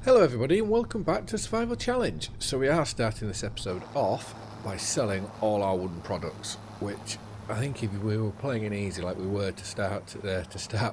Hello everybody and welcome back to Survival Challenge. So we are starting this episode off by selling all our wooden products, which I think if we were playing it easy like we were to start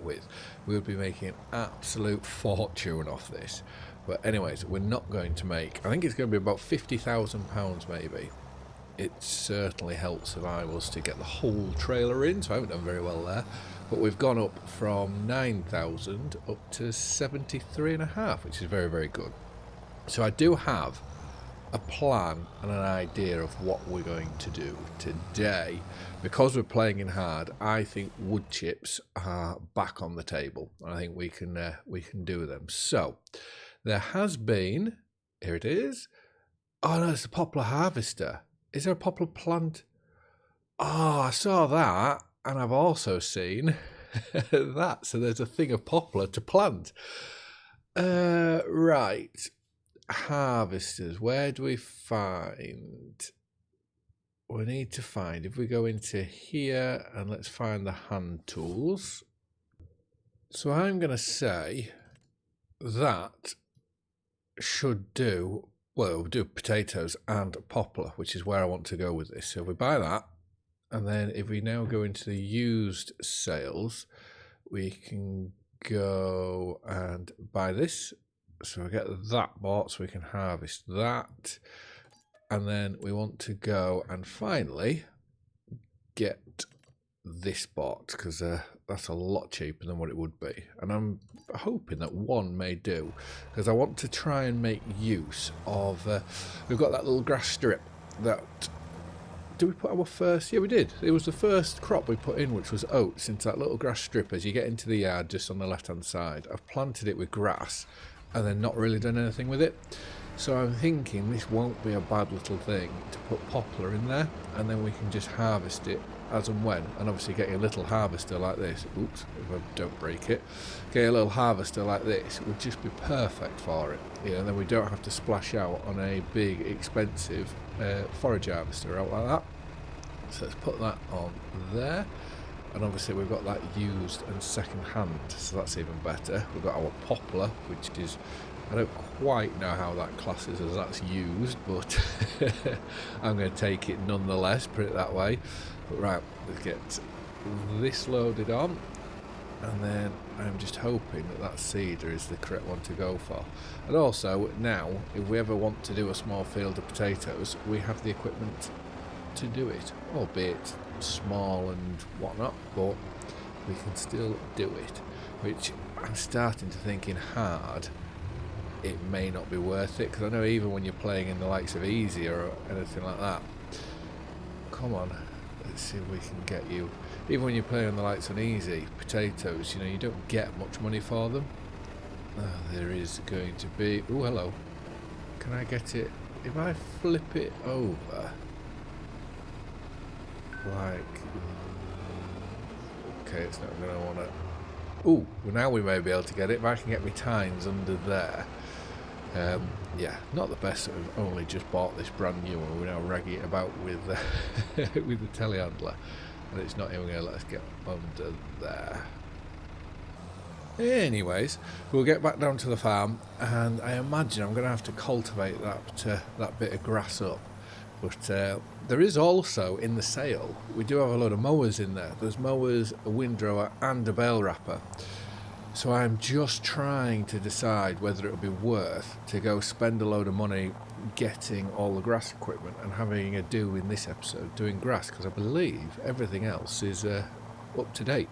with, we would be making an absolute fortune off this. But anyways, we're not going to make, I think it's going to be about £50,000 maybe. It certainly helps survivors to get the whole trailer in, so I haven't done very well there. But we've gone up from 9,000 up to 73.5, which is very, very good. So I do have a plan and an idea of what we're going to do today. Because we're playing in hard, I think wood chips are back on the table. I think we can do them. So there has been, here it is. Oh no, it's a poplar harvester. Is there a poplar plant? Oh, I saw that. And I've also seen that. So there's a thing of poplar to plant. Right. Harvesters. Where do we find? We need to find, if we go into here and let's find the hand tools. So I'm going to say that should do, well, we'll do potatoes and poplar, which is where I want to go with this. So if we buy that, and then if we now go into the used sales, we can go and buy this. So we get that bought so we can harvest that. And then we want to go and finally get this bought because that's a lot cheaper than what it would be. And I'm hoping that one may do because I want to try and make use of, we've got that little grass strip that... Did we put our first? Yeah, we did. It was the first crop we put in, which was oats, into that little grass strip as you get into the yard just on the left-hand side. I've planted it with grass and then not really done anything with it. So I'm thinking this won't be a bad little thing to put poplar in there and then we can just harvest it as and when. And obviously getting a little harvester like this, oops, if I don't break it, getting a little harvester like this would just be perfect for it. Yeah, and then we don't have to splash out on a big, expensive forage harvester out like that. So let's put that on there. And obviously we've got that used and second hand, so that's even better. We've got our poplar, which is, I don't quite know how that classes as that's used, but I'm going to take it nonetheless, put it that way. But right, let's get this loaded on, and then I'm just hoping that that cedar is the correct one to go for. And also now, if we ever want to do a small field of potatoes, we have the equipment to do it, albeit small and whatnot, but we can still do it, which I'm starting to think in hard it may not be worth it, because I know even when you're playing in the likes of easy or anything like that, come on, let's see if we can get you, even when you're playing on the likes on easy potatoes, you know, you don't get much money for them. There is going to be, oh hello, can I get it if I flip it over like, okay, it's not going to want to, oh, well now we may be able to get it. If I can get my tines under there. Yeah, not the best that we've only just bought this brand new one. We're now ragging it about with with the telehandler, and it's not even going to let us get under there. Anyways, we'll get back down to the farm, and I imagine I'm going to have to cultivate that bit of grass up. But there is also in the sale, we do have a load of mowers in there. There's mowers, a windrower and a bale wrapper. So I'm just trying to decide whether it would be worth to go spend a load of money getting all the grass equipment and having a do in this episode doing grass, because I believe everything else is up to date.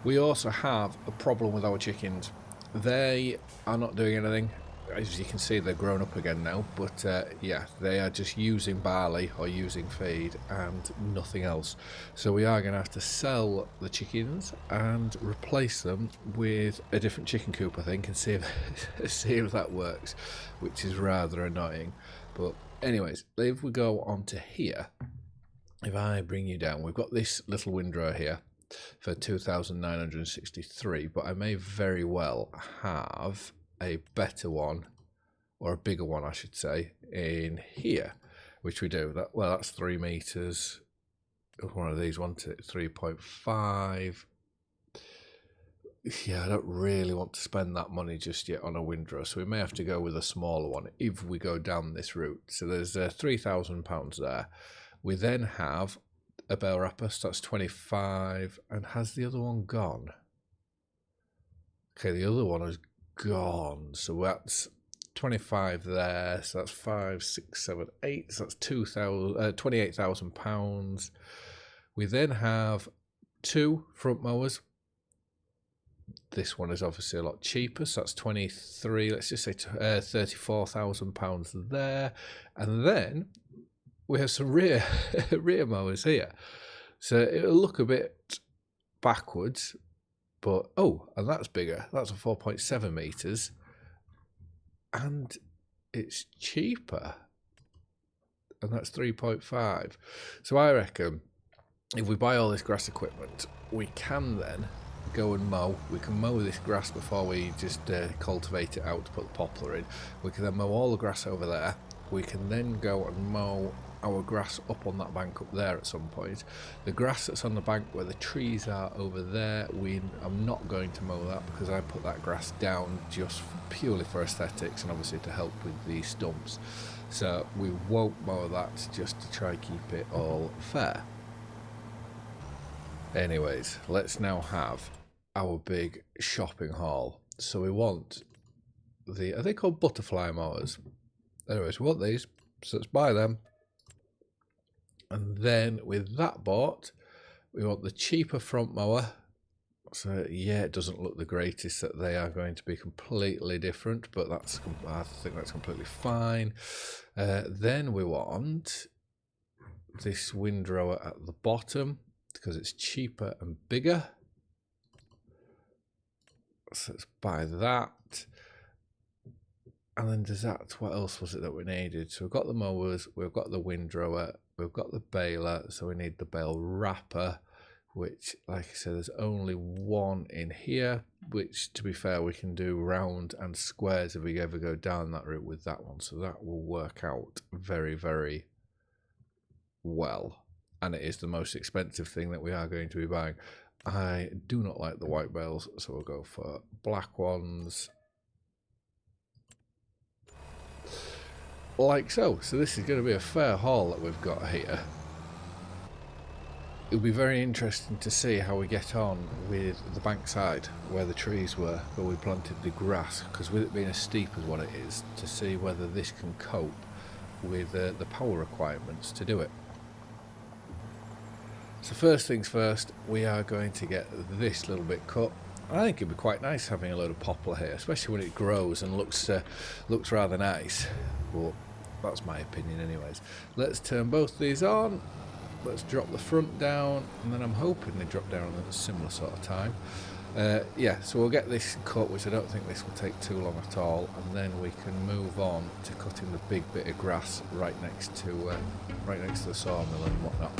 We also have a problem with our chickens. They are not doing anything. As you can see, they're grown up again now, but yeah, they are just using barley or using feed and nothing else. So we are going to have to sell the chickens and replace them with a different chicken coop, I think, and see if that works, which is rather annoying. But anyways, if we go on to here, if I bring you down, we've got this little windrow here for 2,963, but I may very well have a better one, or a bigger one I should say, in here, which we do. That, well, that's 3 meters. One of these, 3.5. yeah, I don't really want to spend that money just yet on a windrow, so we may have to go with a smaller one if we go down this route. So there's £3,000 there. We then have a bale wrapper, so that's 25, and has the other one gone? Okay, the other one has gone, so that's 25 there, so that's 5, 6, 7, 8, so that's £28,000. We then have 2 front mowers. This one is obviously a lot cheaper, so that's 23, let's just say £34,000 there. And then we have some rear mowers here. So it'll look a bit backwards, but and that's bigger. That's a 4.7 meters, and it's cheaper, and that's 3.5. So I reckon if we buy all this grass equipment, we can then go and mow. We can mow this grass before we just cultivate it out to put the poplar in. We can then mow all the grass over there. We can then go and mow our grass up on that bank up there at some point. The grass that's on the bank where the trees are over there, I'm not going to mow that because I put that grass down just purely for aesthetics and obviously to help with the stumps. So we won't mow that, just to try keep it all fair. Anyways, let's now have our big shopping haul. So we want are they called butterfly mowers? Anyways, we want these, so let's buy them. And then with that bought, we want the cheaper front mower. So yeah, it doesn't look the greatest that they are going to be completely different, but I think that's completely fine. Then we want this windrower at the bottom because it's cheaper and bigger. So let's buy that. And then what else was it that we needed? So we've got the mowers, we've got the windrower, we've got the baler, so we need the bale wrapper, which, like I said, there's only one in here, which, to be fair, we can do round and squares if we ever go down that route with that one. So that will work out very, very well. And it is the most expensive thing that we are going to be buying. I do not like the white bales, so we'll go for black ones. Like so. So this is going to be a fair haul that we've got here. It'll be very interesting to see how we get on with the bankside where the trees were, where we planted the grass, because with it being as steep as what it is, to see whether this can cope with the power requirements to do it. So first things first, we are going to get this little bit cut. I think it'd be quite nice having a load of poplar here, especially when it grows and looks rather nice. But that's my opinion anyways. Let's turn both these on. Let's drop the front down, and then I'm hoping they drop down at a similar sort of time. Yeah, so we'll get this cut, which I don't think this will take too long at all, and then we can move on to cutting the big bit of grass right next to the sawmill and whatnot.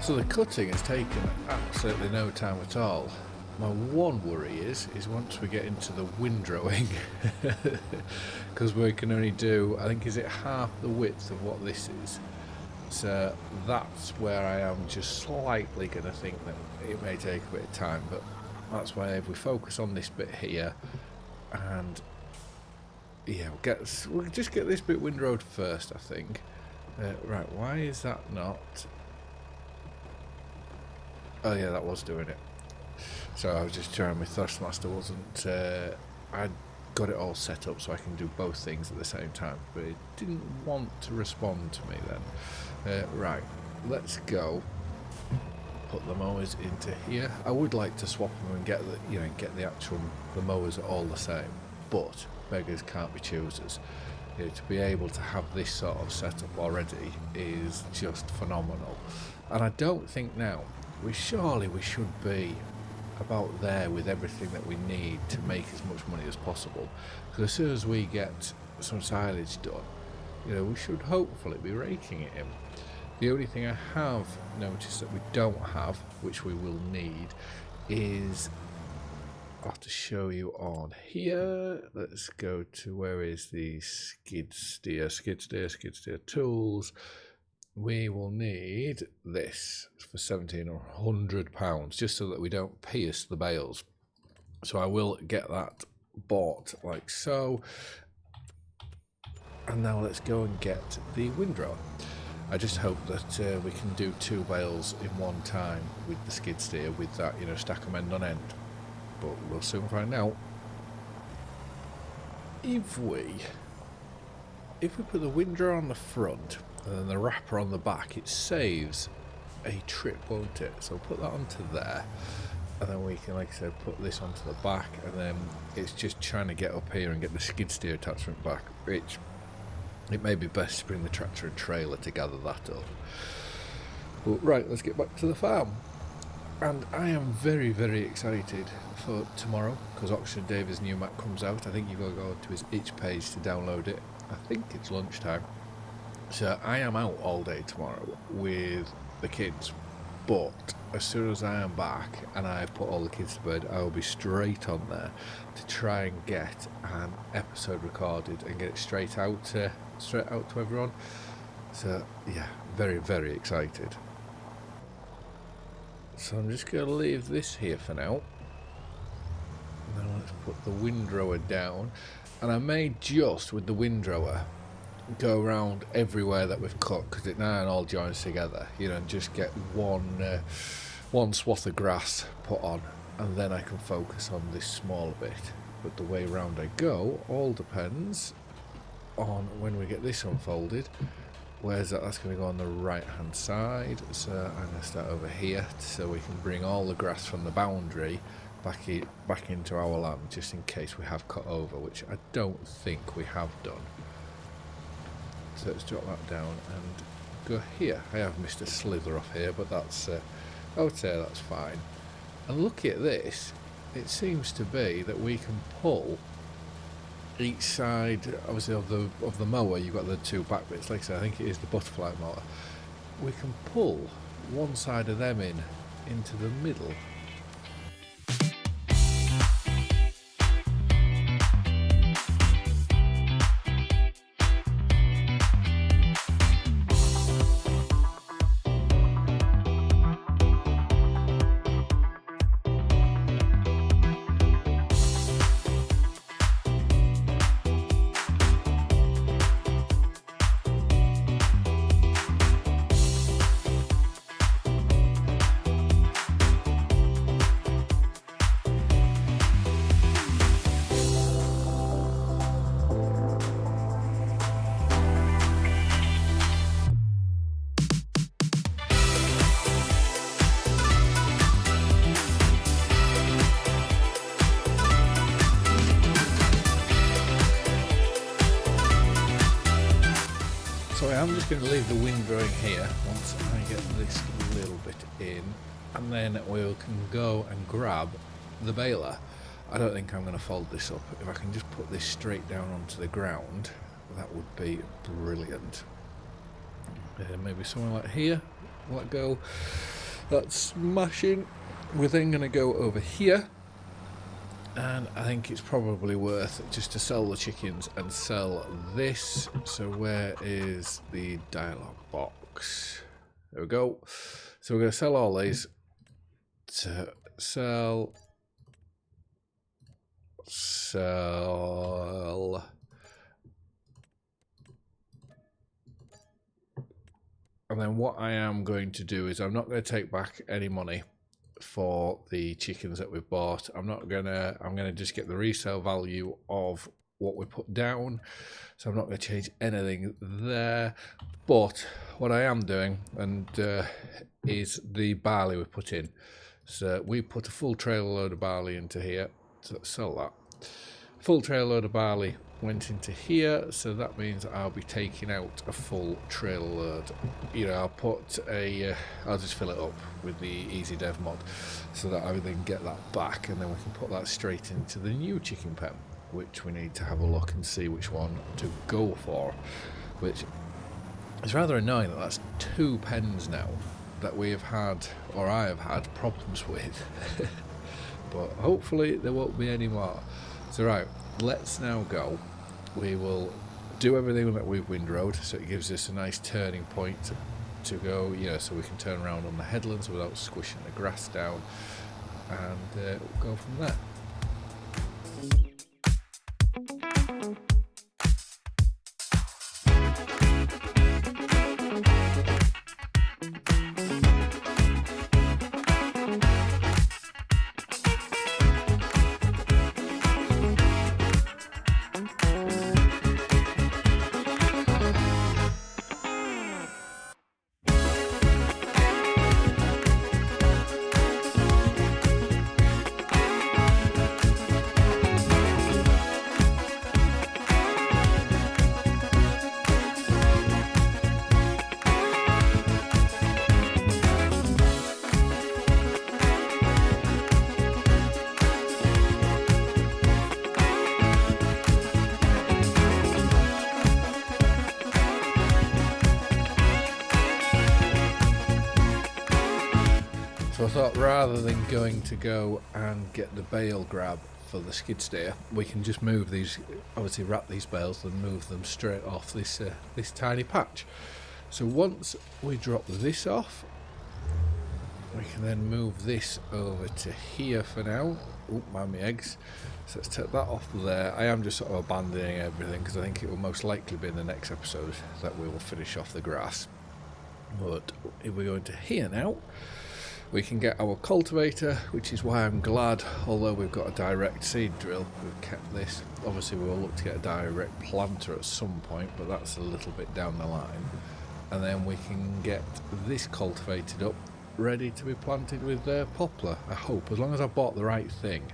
So the cutting has taken absolutely no time at all. My one worry is once we get into the windrowing, because we can only do, I think, is it half the width of what this is? So that's where I am just slightly going to think that it may take a bit of time, but that's why if we focus on this bit here, and yeah, we'll just get this bit windrowed first, I think. Right, why is that not? Oh yeah, that was doing it. So I was just trying, my Thrustmaster wasn't, I'd got it all set up so I can do both things at the same time, but it didn't want to respond to me then. Right, let's go. Put the mowers into here. I would like to swap them and get the mowers are all the same, but beggars can't be choosers. To be able to have this sort of setup already is just phenomenal. And I don't think now, we should be about there with everything that we need to make as much money as possible. Because as soon as we get some silage done, we should hopefully be raking it in. The only thing I have noticed that we don't have, which we will need, is, I'll have to show you on here. Let's go to, where is the skid steer tools. We will need this for £1,700, just so that we don't pierce the bales. So I will get that bought like so. And now let's go and get the windrower. I just hope that we can do 2 bales in one time with the skid steer, with that, stack them end on end. But we'll soon find out. If we put the windrower on the front and then the wrapper on the back, it saves a trip, won't it? So we'll put that onto there, and then we can, like I said, put this onto the back, and then it's just trying to get up here and get the skid steer attachment back, which it may be best to bring the tractor and trailer to gather that up. But right, let's get back to the farm. And I am very, very excited for tomorrow, because Oxford Davis' new map comes out. I think you've got to go to his itch page to download it. I think it's lunchtime. So I am out all day tomorrow with the kids. But as soon as I am back and I put all the kids to bed, I will be straight on there to try and get an episode recorded and get it straight out to everyone. So yeah, very, very excited. So I'm just going to leave this here for now. Now let's put the windrower down. And I may just, with the windrower, go around everywhere that we've cut, because it now all joins together, and just get one swath of grass put on, and then I can focus on this smaller bit. But the way round I go all depends on when we get this unfolded. Where's that? That's going to go on the right hand side, so I'm going to start over here so we can bring all the grass from the boundary back into our land, just in case we have cut over, which I don't think we have done. So let's drop that down and go here. I have missed a slither off here, but that's I would say that's fine. And look at this, it seems to be that we can pull each side, obviously, of the mower. You've got the 2 back bits, like I said, I think it is the butterfly mower. We can pull one side of them into the middle. So I'm just going to leave the windrowing here once I get this little bit in, and then we can go and grab the baler. I don't think I'm going to fold this up. If I can just put this straight down onto the ground, that would be brilliant. Maybe somewhere like here. Let go. That's smashing. We're then going to go over here, and I think it's probably worth just to sell the chickens and sell this. So where is the dialog box? There we go. So we're going to sell all these. To sell. And then what I am going to do is I'm not going to take back any money for the chickens that we've bought. I'm gonna just get the resale value of what we put down, so I'm not going to change anything there. But what I am doing is the barley we put in. So we put a full trailer load of barley into here. So let's sell that. Full trailer load of barley went into here, so that means I'll be taking out a full trailer load. You know, I'll just fill it up with the easy dev mod, so that I would then get that back, and then we can put that straight into the new chicken pen, which we need to have a look and see which one to go for. Which is rather annoying that that's 2 pens now that we have had, or I have had, problems with. But hopefully there won't be any more. So right, let's now go. We will do everything that we've windrowed, so it gives us a nice turning point to go, you know, so we can turn around on the headlands without squishing the grass down, and we'll go from there. So I thought, rather than going to go and get the bale grab for the skid steer, we can just move these, obviously wrap these bales and move them straight off this tiny patch. So once we drop this off, we can then move this over to here for now. Oop, mind my eggs. So let's take that off there. I am just sort of abandoning everything because I think it will most likely be in the next episode that we will finish off the grass. But if we go into here now, we can get our cultivator, which is why I'm glad, although we've got a direct seed drill, we've kept this. Obviously we will look to get a direct planter at some point, but that's a little bit down the line. And then we can get this cultivated up, ready to be planted with poplar, I hope. As long as I've bought the right thing,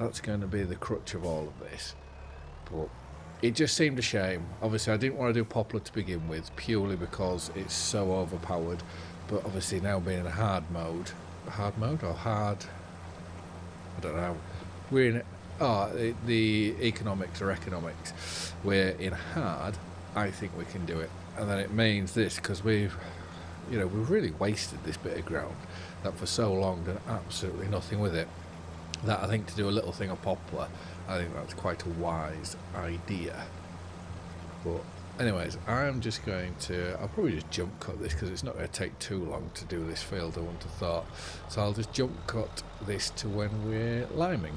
that's going to be the crutch of all of this. But it just seemed a shame. Obviously I didn't want to do poplar to begin with, purely because it's so overpowered. But obviously now being in a hard mode or hard, I don't know, we're in the economics or economics, we're in hard. I think we can do it, and then it means this, because we've really wasted this bit of ground that for so long done absolutely nothing with it, that I think to do a little thing of poplar, I think that's quite a wise idea. But anyways, I'm just going to, I'll probably just jump cut this because it's not going to take too long to do this field, I wouldn't have thought. So I'll just jump cut this to when we're liming.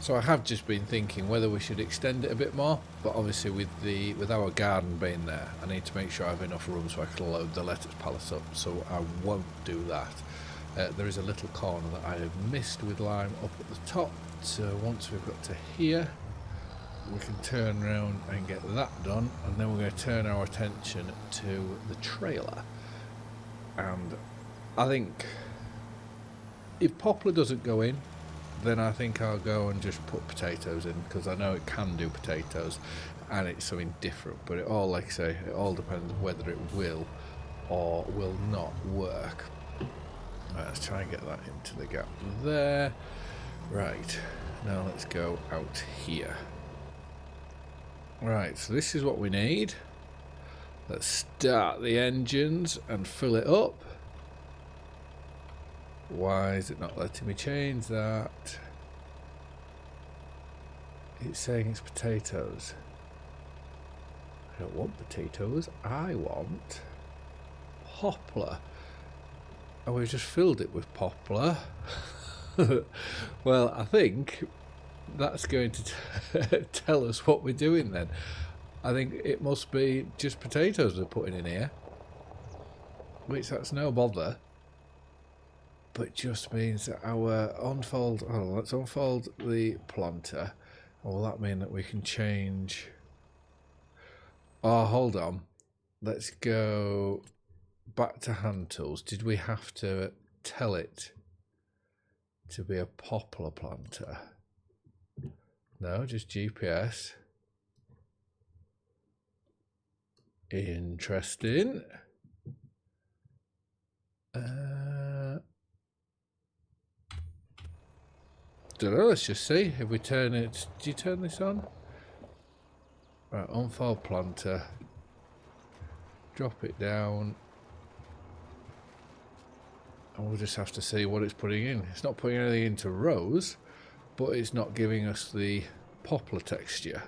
So I have just been thinking whether we should extend it a bit more, but obviously with our garden being there, I need to make sure I have enough room so I can load the lettuce pallets up, so I won't do that. There is a little corner that I have missed with lime up at the top, so once we've got to here, we can turn around and get that done, and then we're going to turn our attention to the trailer. And I think if poplar doesn't go in, then I think I'll go and just put potatoes in, because I know it can do potatoes and it's something different, but it all, like I say, it all depends whether it will or will not work. Right, let's try and get that into the gap there. Right, now let's go out here. Right, so this is what we need. Let's start the engines and fill it up. Why is it not letting me change that? It's saying it's potatoes. I don't want potatoes, I want poplar. And we've just filled it with poplar. Well, I think that's going to tell us what we're doing then. I think it must be just potatoes we're putting in here, which that's no bother. but just means that our unfold, oh, let's unfold the planter. Will that mean that we can change? Oh, hold on. Let's go back to hand tools. Did we have to tell it to be a poplar planter? No, just GPS. Interesting. Don't know, let's just see if we turn it. Do you turn this on? Right, unfold planter. Drop it down. And we'll just have to see what it's putting in. It's not putting anything into rows, but it's not giving us the poplar texture.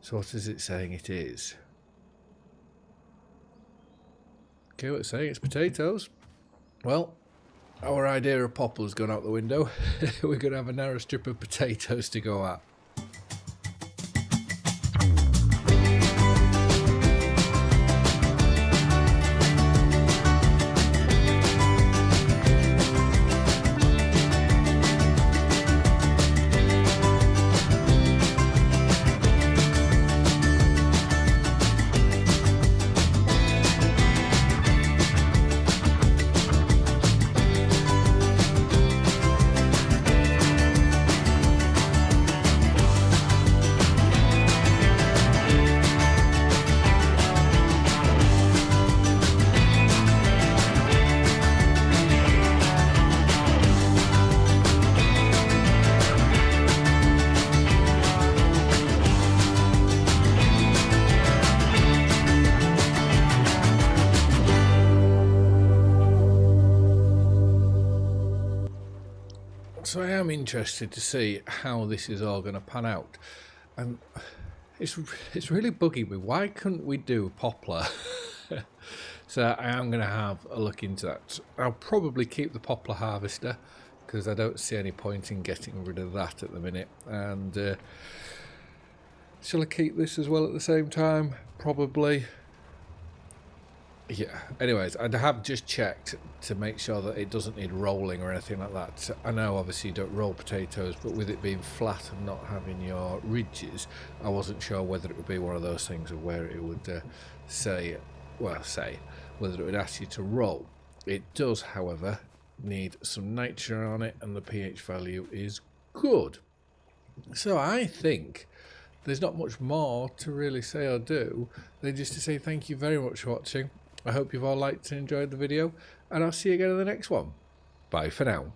So what is it saying it is? Okay, well, it's saying it's potatoes. Well, our idea of poplar's gone out the window. We're going to have a narrow strip of potatoes to go at. So I am interested to see how this is all going to pan out, and it's really bugging me. Why couldn't we do poplar? So I am going to have a look into that. I'll probably keep the poplar harvester because I don't see any point in getting rid of that at the minute. And shall I keep this as well at the same time? Probably. Yeah, anyways, I have just checked to make sure that it doesn't need rolling or anything like that. I know obviously you don't roll potatoes, but with it being flat and not having your ridges, I wasn't sure whether it would be one of those things of where it would say whether it would ask you to roll. It does, however, need some nitrogen on it, and the pH value is good. So I think there's not much more to really say or do than just to say thank you very much for watching. I hope you've all liked and enjoyed the video, and I'll see you again in the next one. Bye for now.